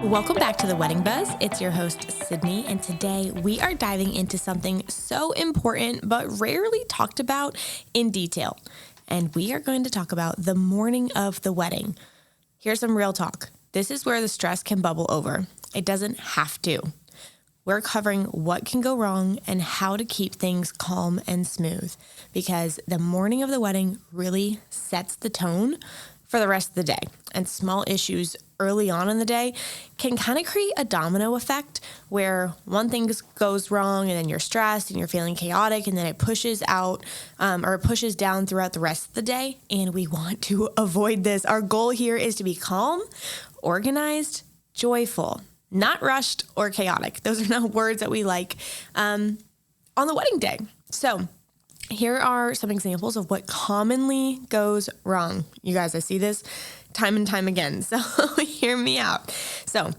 Welcome back to the Wedding Buzz. It's your host, Sydney, and today we are diving into something so important but rarely talked about in detail. And we are going to talk about the morning of the wedding. Here's some real talk. This is where the stress can bubble over. It doesn't have to. We're covering what can go wrong and how to keep things calm and smooth, because the morning of the wedding really sets the tone for the rest of the day. And small issues early on in the day can kind of create a domino effect where one thing goes wrong and then you're stressed and you're feeling chaotic, and then it pushes out or pushes down throughout the rest of the day. And we want to avoid this. Our goal here is to be calm, organized, joyful, not rushed or chaotic. Those are not words that we like on the wedding day. So here are some examples of what commonly goes wrong. You guys, I see this time and time again, so hear me out. So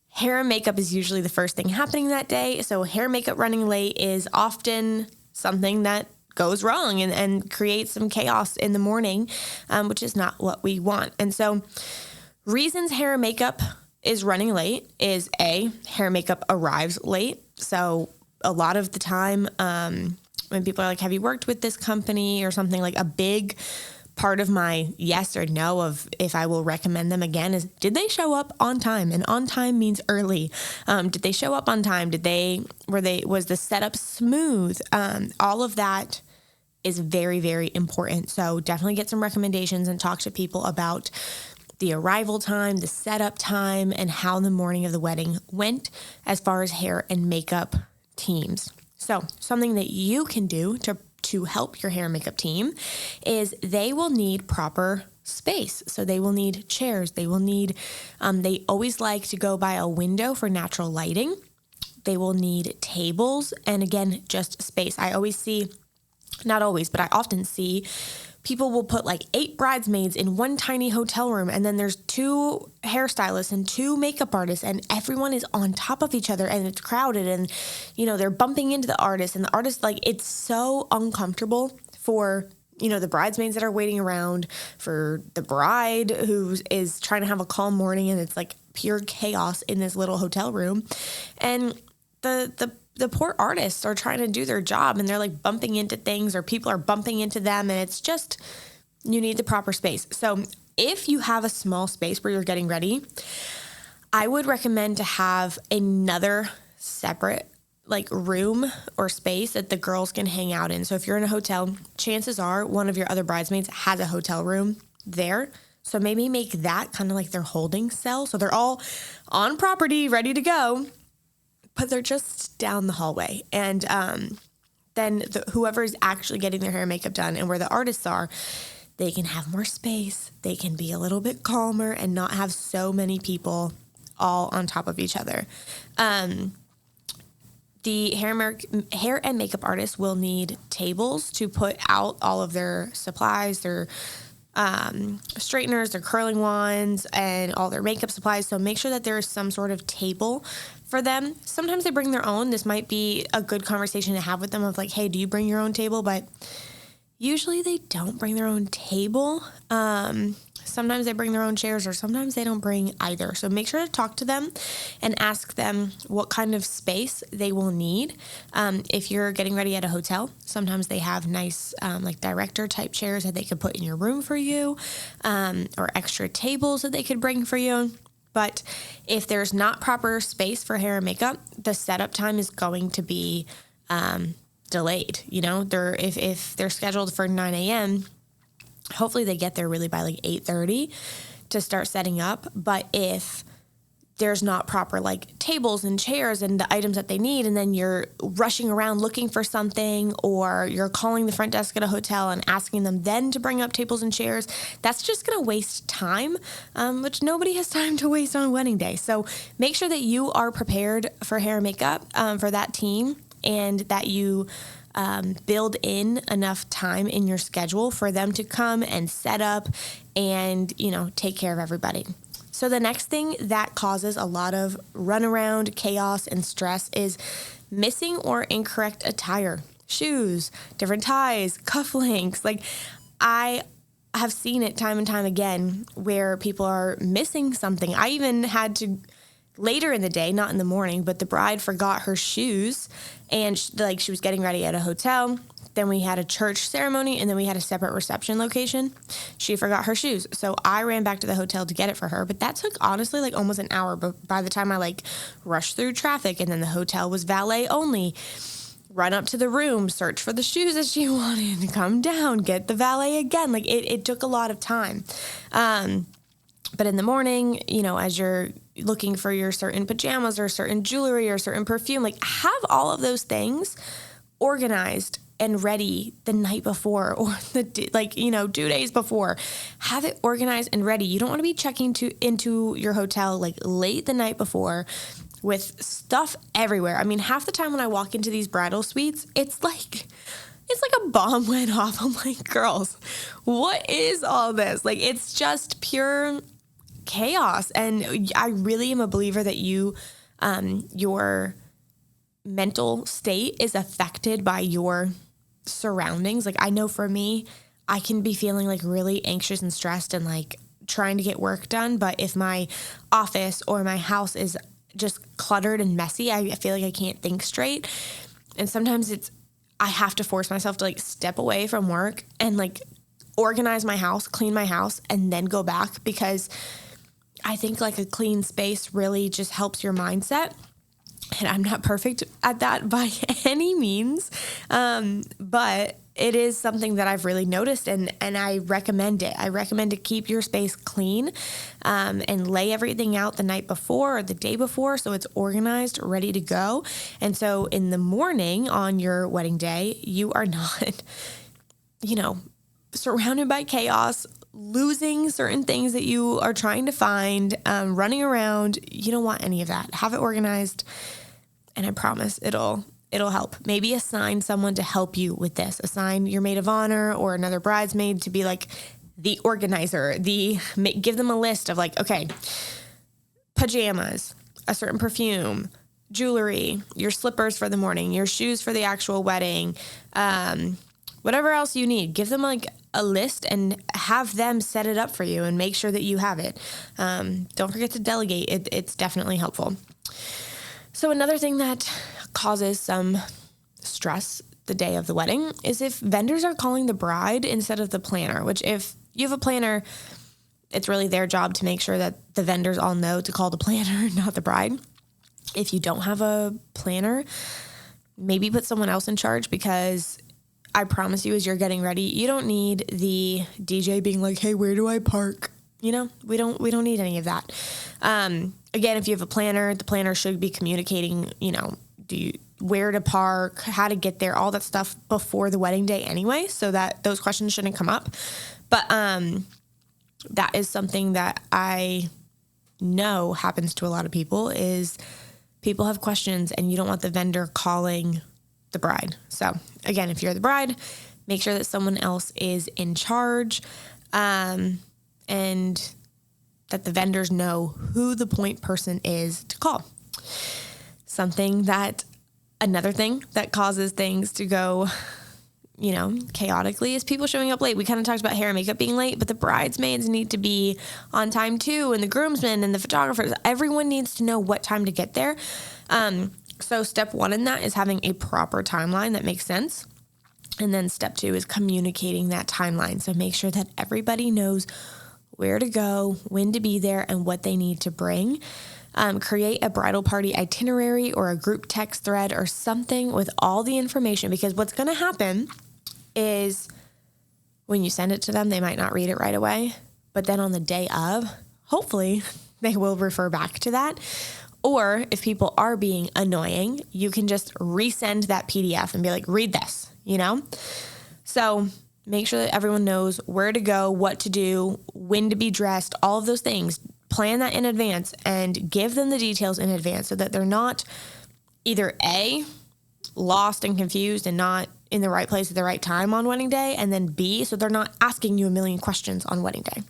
hair and makeup is usually the first thing happening that day. So hair and makeup running late is often something that goes wrong and creates some chaos in the morning, which is not what we want. And so reasons hair and makeup is running late is hair and makeup arrives late. So a lot of the time, when people are like, have you worked with this company or something, like a big part of my yes or no of if I will recommend them again is, did they show up on time? And on time means early. Did they show up on time? Was the setup smooth? All of that is very, very important. So definitely get some recommendations and talk to people about the arrival time, the setup time, and how the morning of the wedding went as far as hair and makeup teams. So something that you can do to help your hair and makeup team is they will need proper space. So they will need chairs. They will need, they always like to go by a window for natural lighting. They will need tables. And again, just space. I always see, not always, but I often see people will put like 8 bridesmaids in one tiny hotel room, and then there's 2 hairstylists and 2 makeup artists, and everyone is on top of each other, and it's crowded, and they're bumping into the artist, and the artist, like, it's so uncomfortable for the bridesmaids that are waiting around, for the bride who is trying to have a calm morning, and it's like pure chaos in this little hotel room. And the poor artists are trying to do their job, and they're like bumping into things, or people are bumping into them, and it's just, you need the proper space. So if you have a small space where you're getting ready, I would recommend to have another separate like room or space that the girls can hang out in. So if you're in a hotel, chances are one of your other bridesmaids has a hotel room there. So maybe make that kind of like their holding cell. So they're all on property, ready to go, but they're just down the hallway. And then whoever is actually getting their hair and makeup done and where the artists are, they can have more space. They can be a little bit calmer and not have so many people all on top of each other. The hair and makeup artists will need tables to put out all of their supplies, their straighteners, their curling wands, and all their makeup supplies. So make sure that there is some sort of table for them. Sometimes they bring their own. This might be a good conversation to have with them of like, hey, do you bring your own table? But usually they don't bring their own table. Sometimes they bring their own chairs, or sometimes they don't bring either. So make sure to talk to them and ask them what kind of space they will need. If you're getting ready at a hotel, sometimes they have nice like director type chairs that they could put in your room for you, or extra tables that they could bring for you. But if there's not proper space for hair and makeup, the setup time is going to be delayed. If they're scheduled for 9 a.m., hopefully they get there really by like 8:30 to start setting up. But if there's not proper like tables and chairs and the items that they need, and then you're rushing around looking for something, or you're calling the front desk at a hotel and asking them then to bring up tables and chairs, that's just going to waste time, which nobody has time to waste on wedding day. So make sure that you are prepared for hair and makeup for that team, and that you build in enough time in your schedule for them to come and set up and, take care of everybody. So the next thing that causes a lot of runaround, chaos, and stress is missing or incorrect attire. Shoes, different ties, cufflinks. Like, I have seen it time and time again where people are missing something. I even had to later in the day, not in the morning, but the bride forgot her shoes, and she was getting ready at a hotel. Then we had a church ceremony, and then we had a separate reception location. She forgot her shoes. So I ran back to the hotel to get it for her. But that took, honestly, like almost an hour. But by the time I like rushed through traffic, and then the hotel was valet only, run up to the room, search for the shoes that she wanted, come down, get the valet again. Like it took a lot of time. But in the morning, as you're looking for your certain pajamas or certain jewelry or certain perfume, like have all of those things organized and ready the night before, or 2 days before. Have it organized and ready. You don't want to be checking into your hotel like late the night before with stuff everywhere. I mean, half the time when I walk into these bridal suites, it's like a bomb went off. I'm like, girls, what is all this? Like, it's just pure chaos. And I really am a believer that your mental state is affected by your surroundings. Like, I know for me, I can be feeling like really anxious and stressed and like trying to get work done. But if my office or my house is just cluttered and messy, I feel like I can't think straight. And sometimes I have to force myself to like step away from work and like organize my house, clean my house, and then go back, because I think like a clean space really just helps your mindset. And I'm not perfect at that by any means, but it is something that I've really noticed, and I recommend it. I recommend to keep your space clean and lay everything out the night before or the day before so it's organized, ready to go. And so in the morning on your wedding day, you are not, surrounded by chaos, losing certain things that you are trying to find, running around. You don't want any of that. Have it organized, and I promise it'll help. Maybe assign someone to help you with this. Assign your maid of honor or another bridesmaid to be like the organizer. Give them a list of like, okay, pajamas, a certain perfume, jewelry, your slippers for the morning, your shoes for the actual wedding, whatever else you need. Give them like a list and have them set it up for you and make sure that you have it. Don't forget to delegate. It's definitely helpful. So another thing that causes some stress the day of the wedding is if vendors are calling the bride instead of the planner, which if you have a planner, it's really their job to make sure that the vendors all know to call the planner, not the bride. If you don't have a planner, maybe put someone else in charge, because I promise you, as you're getting ready, you don't need the DJ being like, hey, where do I park? We don't need any of that. Again, if you have a planner, the planner should be communicating, where to park, how to get there, all that stuff before the wedding day anyway, so that those questions shouldn't come up. But that is something that I know happens to a lot of people, is people have questions and you don't want the vendor calling the bride. So again, if you're the bride, make sure that someone else is in charge, and that the vendors know who the point person is to call. Another thing that causes things to go, chaotically is people showing up late. We kind of talked about hair and makeup being late, but the bridesmaids need to be on time too, and the groomsmen and the photographers. Everyone needs to know what time to get there. So step one in that is having a proper timeline that makes sense. And then step two is communicating that timeline. So make sure that everybody knows where to go, when to be there, and what they need to bring. Create a bridal party itinerary or a group text thread or something with all the information, because what's going to happen is when you send it to them, they might not read it right away, but then on the day of, hopefully they will refer back to that. Or if people are being annoying, you can just resend that PDF and be like, read this, So make sure that everyone knows where to go, what to do, when to be dressed, all of those things. Plan that in advance and give them the details in advance so that they're not either A, lost and confused and not in the right place at the right time on wedding day, and then B, so they're not asking you a million questions on wedding day.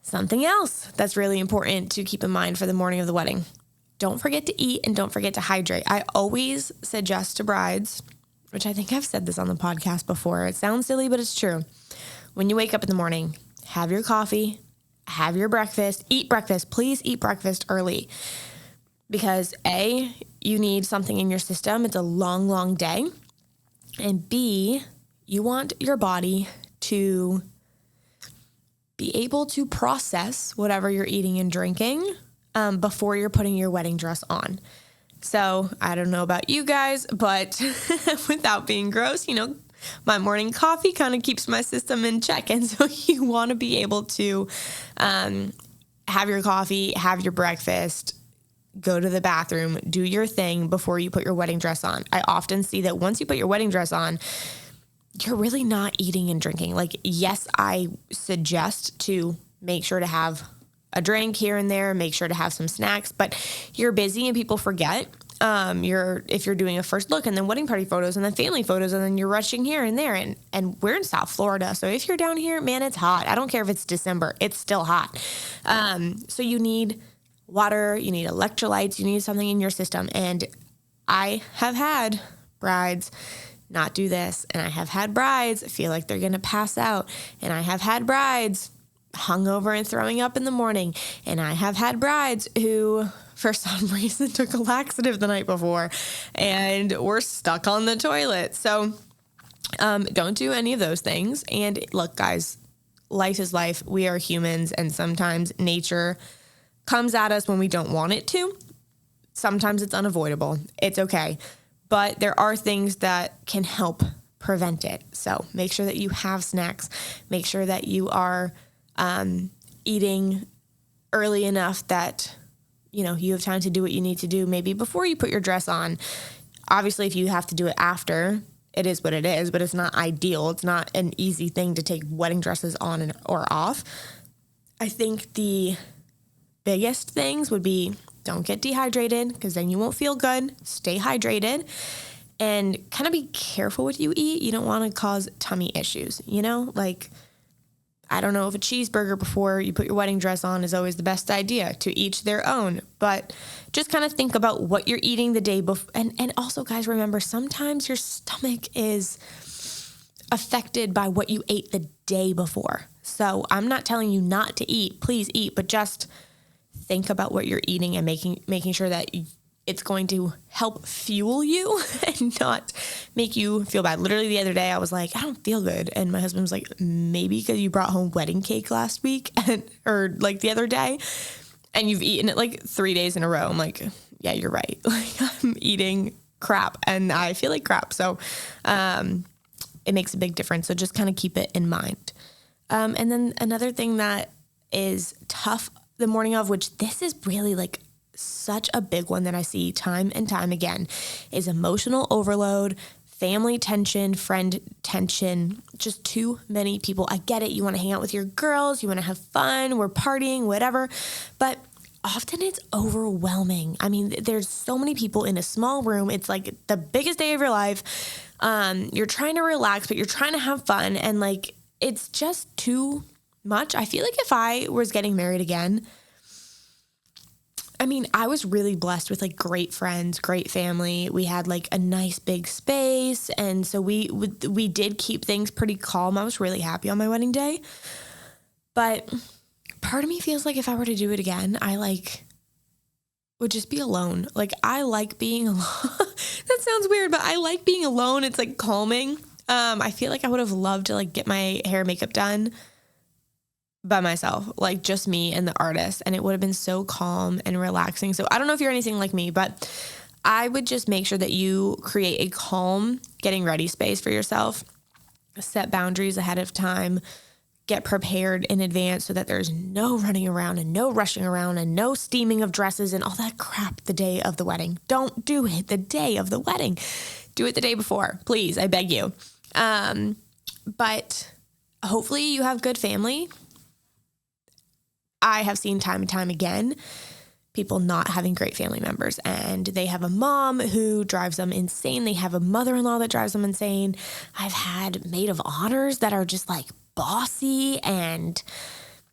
Something else that's really important to keep in mind for the morning of the wedding: don't forget to eat and don't forget to hydrate. I always suggest to brides, which I think I've said this on the podcast before. It sounds silly, but it's true. When you wake up in the morning, have your coffee, have your breakfast, eat breakfast. Please eat breakfast early because A, you need something in your system. It's a long, long day. And B, you want your body to be able to process whatever you're eating and drinking before you're putting your wedding dress on. So I don't know about you guys, but without being gross, my morning coffee kind of keeps my system in check. And so you want to be able to have your coffee, have your breakfast, go to the bathroom, do your thing before you put your wedding dress on. I often see that once you put your wedding dress on, you're really not eating and drinking. Like, yes, I suggest to make sure to have a drink here and there, make sure to have some snacks, but you're busy and people forget. If you're doing a first look and then wedding party photos and then family photos and then you're rushing here and there and we're in South Florida. So if you're down here, man, it's hot. I don't care if it's December, it's still hot. So you need water, you need electrolytes, you need something in your system. And I have had brides not do this. And I have had brides feel like they're going to pass out. And I have had brides hungover and throwing up in the morning. And I have had brides who, for some reason, took a laxative the night before and were stuck on the toilet. So don't do any of those things. And look, guys, life is life. We are humans. And sometimes nature comes at us when we don't want it to. Sometimes it's unavoidable. It's okay. But there are things that can help prevent it. So make sure that you have snacks. Make sure that you are eating early enough that, you have time to do what you need to do maybe before you put your dress on. Obviously, if you have to do it after, it is what it is, but it's not ideal. It's not an easy thing to take wedding dresses on or off. I think the biggest things would be don't get dehydrated because then you won't feel good. Stay hydrated and kind of be careful what you eat. You don't want to cause tummy issues, I don't know if a cheeseburger before you put your wedding dress on is always the best idea. To each their own, but just kind of think about what you're eating the day before. And also, guys, remember, sometimes your stomach is affected by what you ate the day before. So I'm not telling you not to eat. Please eat, but just think about what you're eating and making sure that it's going to help fuel you and not make you feel bad. Literally the other day I was like, I don't feel good. And my husband was like, maybe because you brought home wedding cake last week or the other day and you've eaten it 3 days in a row. I'm like, yeah, you're right. I'm eating crap and I feel like crap. So it makes a big difference. So just kind of keep it in mind. And then another thing that is tough the morning of, which this is really such a big one that I see time and time again, is emotional overload, family tension, friend tension, just too many people. I get it. You want to hang out with your girls. You want to have fun. We're partying, whatever. But often it's overwhelming. I mean, there's so many people in a small room. It's like the biggest day of your life. You're trying to relax, but you're trying to have fun. And it's just too much. I feel like if I was getting married again, I was really blessed with great friends, great family. We had a nice big space. And so we did keep things pretty calm. I was really happy on my wedding day. But part of me feels like if I were to do it again, I would just be alone. I like being alone. That sounds weird, but I like being alone. It's calming. I feel like I would have loved to get my hair and makeup done by myself, just me and the artist. And it would have been so calm and relaxing. So I don't know if you're anything like me, but I would just make sure that you create a calm getting ready space for yourself, set boundaries ahead of time, get prepared in advance so that there's no running around and no rushing around and no steaming of dresses and all that crap the day of the wedding. Don't do it the day of the wedding. Do it the day before, please. I beg you. But hopefully you have good family. I have seen time and time again people not having great family members, and they have a mom who drives them insane. They have a mother-in-law that drives them insane. I've had maid of honors that are just bossy and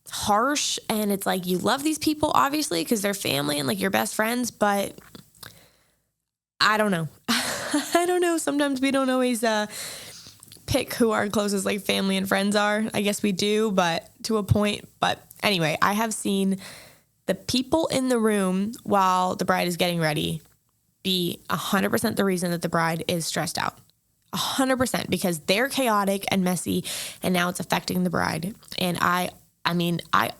harsh, and it's you love these people obviously because they're family and your best friends, but I don't know. I don't know. Sometimes we don't always pick who our closest family and friends are. I guess we do, but to a point. But Anyway, I have seen the people in the room while the bride is getting ready be 100% the reason that the bride is stressed out. 100% because they're chaotic and messy, and now it's affecting the bride. And I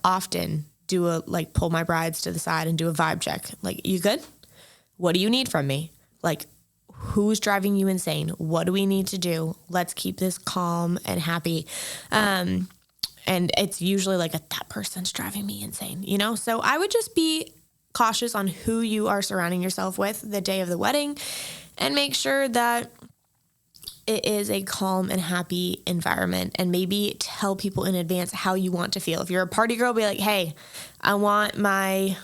often do pull my brides to the side and do a vibe check. Like, you good? What do you need from me? Like, who's driving you insane? What do we need to do? Let's keep this calm and happy. And it's usually like that person's driving me insane, So I would just be cautious on who you are surrounding yourself with the day of the wedding, and make sure that it is a calm and happy environment, and maybe tell people in advance how you want to feel. If you're a party girl, be like, hey, I want my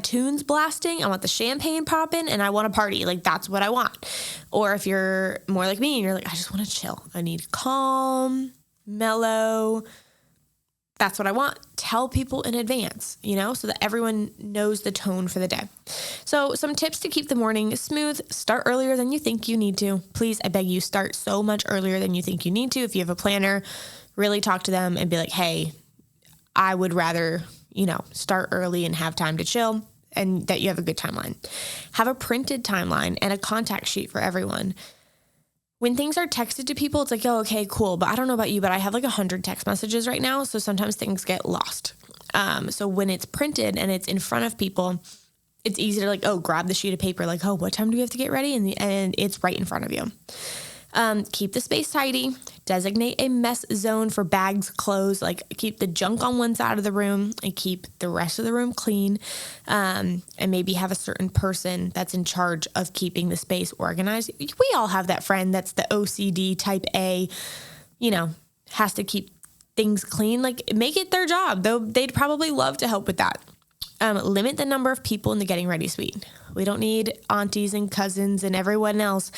tunes blasting, I want the champagne popping, and I want a party. Like, that's what I want. Or if you're more like me and you're like, I just want to chill. I need calm, mellow. That's what I want. Tell people in advance, so that everyone knows the tone for the day. So some tips to keep the morning smooth: start earlier than you think you need to. Please, I beg you, start so much earlier than you think you need to. If you have a planner, really talk to them and be like, hey, I would rather, start early and have time to chill, and that you have a good timeline. Have a printed timeline and a contact sheet for everyone. When things are texted to people, it's like, oh, okay, cool. But I don't know about you, but I have 100 text messages right now. So sometimes things get lost. So when it's printed and it's in front of people, it's easy to grab the sheet of paper. Like, oh, what time do we have to get ready? And it's right in front of you. Keep the space tidy. Designate a mess zone for bags, clothes. Keep the junk on one side of the room and keep the rest of the room clean. And maybe have a certain person that's in charge of keeping the space organized. We all have that friend that's the OCD type A, has to keep things clean. Make it their job, though they'd probably love to help with that. Limit the number of people in the getting ready suite. We don't need aunties and cousins and everyone else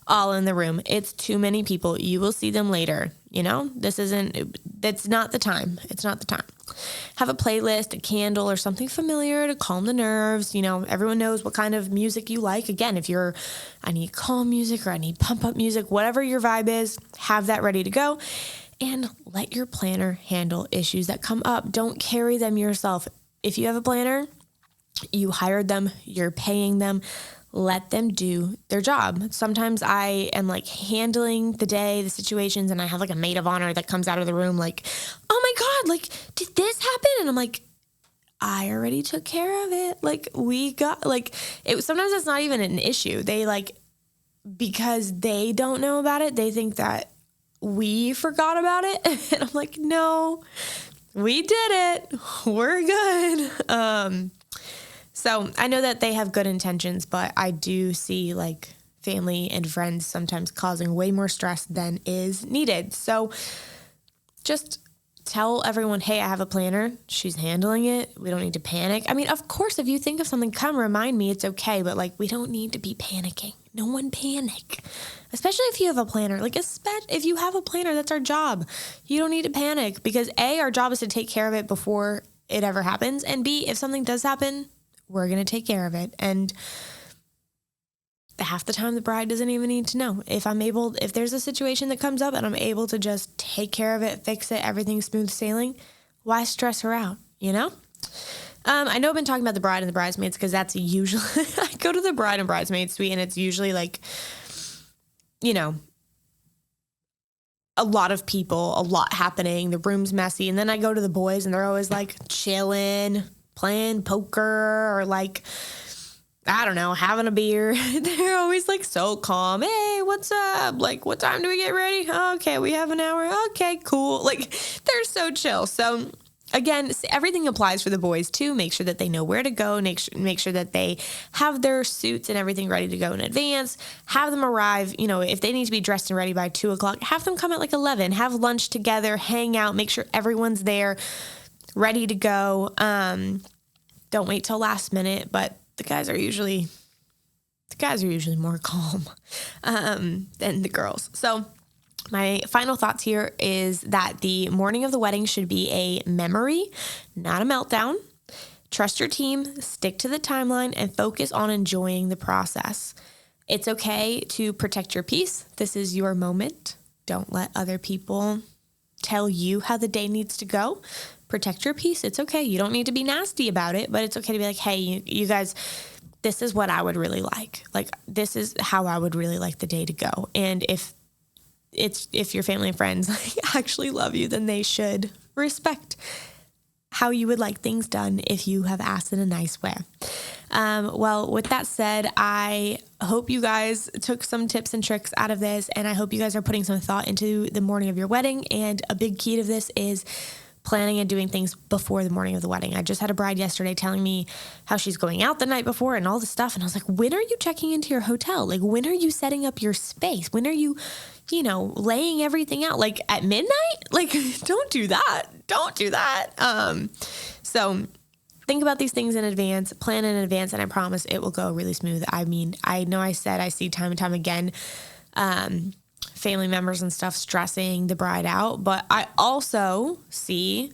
all in the room. It's too many people. You will see them later. That's not the time. It's not the time. Have a playlist, a candle, or something familiar to calm the nerves. Everyone knows what kind of music you like. Again, if I need calm music or I need pump up music, whatever your vibe is, have that ready to go. And let your planner handle issues that come up. Don't carry them yourself. If you have a planner, you hired them, you're paying them, let them do their job. Sometimes I am handling the day, the situations, and I have a maid of honor that comes out of the room oh my God, did this happen? And I'm I already took care of it. We got, sometimes it's not even an issue. They because they don't know about it, they think that we forgot about it. And I'm no, we did it. We're good. So I know that they have good intentions, but I do see family and friends sometimes causing way more stress than is needed. So just tell everyone, hey, I have a planner. She's handling it. We don't need to panic. Of course, if you think of something, come remind me. It's okay. But we don't need to be panicking. No one panic, especially if you have a planner. If you have a planner, that's our job. You don't need to panic because A, our job is to take care of it before it ever happens. And B, if something does happen, we're going to take care of it. And half the time the bride doesn't even need to know. If there's a situation that comes up and I'm able to just take care of it, fix it, everything's smooth sailing, why stress her out, I know I've been talking about the bride and the bridesmaids because that's usually, I go to the bride and bridesmaid suite and it's usually a lot of people, a lot happening, the room's messy. And then I go to the boys and they're always chilling, playing poker, or I don't know, having a beer. They're always so calm. Hey, what's up? What time do we get ready? Okay, we have an hour. Okay, cool. They're so chill. So again, everything applies for the boys too. Make sure that they know where to go. Make sure that they have their suits and everything ready to go in advance. Have them arrive, if they need to be dressed and ready by 2:00, have them come at 11. Have lunch together, hang out, make sure everyone's there, ready to go. Don't wait till last minute, but the guys are usually more calm than the girls. So my final thoughts here is that the morning of the wedding should be a memory, not a meltdown. Trust your team, stick to the timeline, and focus on enjoying the process. It's okay to protect your peace. This is your moment. Don't let other people tell you how the day needs to go. protect your peace. It's okay. You don't need to be nasty about it, but it's okay to be like, hey, you guys, this is what I would really like. Like, this is how I would really like the day to go. And if your family and friends actually love you, then they should respect how you would like things done if you have asked in a nice way. Well, with that said, I hope you guys took some tips and tricks out of this, and I hope you guys are putting some thought into the morning of your wedding. And a big key to this is planning and doing things before the morning of the wedding. I just had a bride yesterday telling me how she's going out the night before and all this stuff. And I was like, when are you checking into your hotel? Like, when are you setting up your space? When are you, laying everything out? Like, at midnight? Like, don't do that. Don't do that. So think about these things in advance, plan in advance, and I promise it will go really smooth. I mean, I know I said I see time and time again, family members and stuff stressing the bride out, but I also see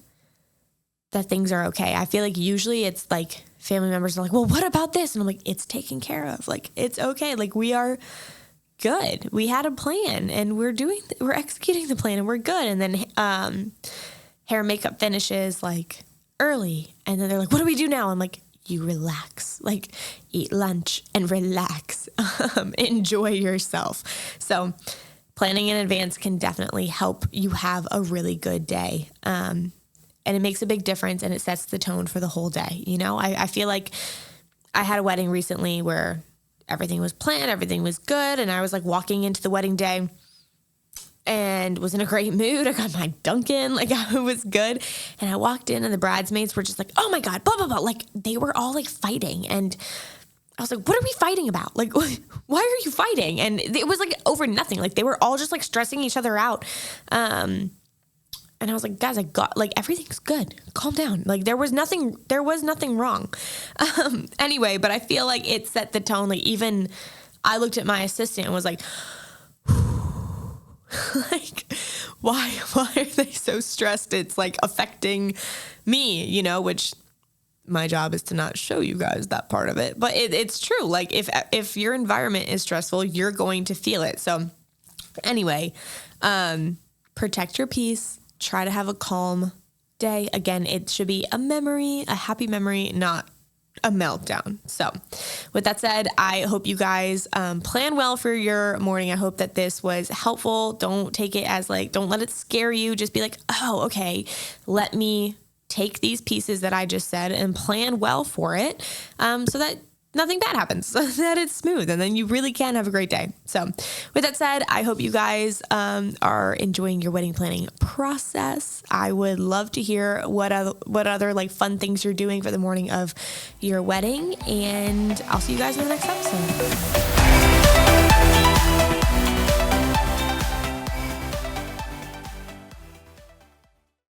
that things are okay. I feel like usually it's like family members are like, well, what about this? And I'm like, it's taken care of. Like, it's okay. Like, we are good. We had a plan and we're executing the plan and we're good. And then, hair and makeup finishes like early. And then they're like, what do we do now? I'm like, you relax, like eat lunch and relax, enjoy yourself. So planning in advance can definitely help you have a really good day. And it makes a big difference and it sets the tone for the whole day. I feel like I had a wedding recently where everything was planned, everything was good. And I was like walking into the wedding day and was in a great mood. I got my Dunkin', like I was good. And I walked in and the bridesmaids were just like, oh my God, blah, blah, blah. Like they were all like fighting. And I was like, what are we fighting about? Like, why are you fighting? And it was like over nothing. Like they were all just like stressing each other out. And I was like, guys, everything's good. Calm down. Like there was nothing wrong. Anyway, but I feel like it set the tone. Like even I looked at my assistant and was like, like, why are they so stressed? It's like affecting me, which my job is to not show you guys that part of it, but it's true. Like if your environment is stressful, you're going to feel it. So anyway, protect your peace. Try to have a calm day. Again, it should be a happy memory, not a meltdown. So with that said, I hope you guys plan well for your morning. I hope that this was helpful. Don't take it as don't let it scare you. Just be like, oh, okay, let me take these pieces that I just said and plan well for it so that nothing bad happens, so that it's smooth, and then you really can have a great day. So with that said, I hope you guys are enjoying your wedding planning process. I would love to hear what other like fun things you're doing for the morning of your wedding, and I'll see you guys in the next episode.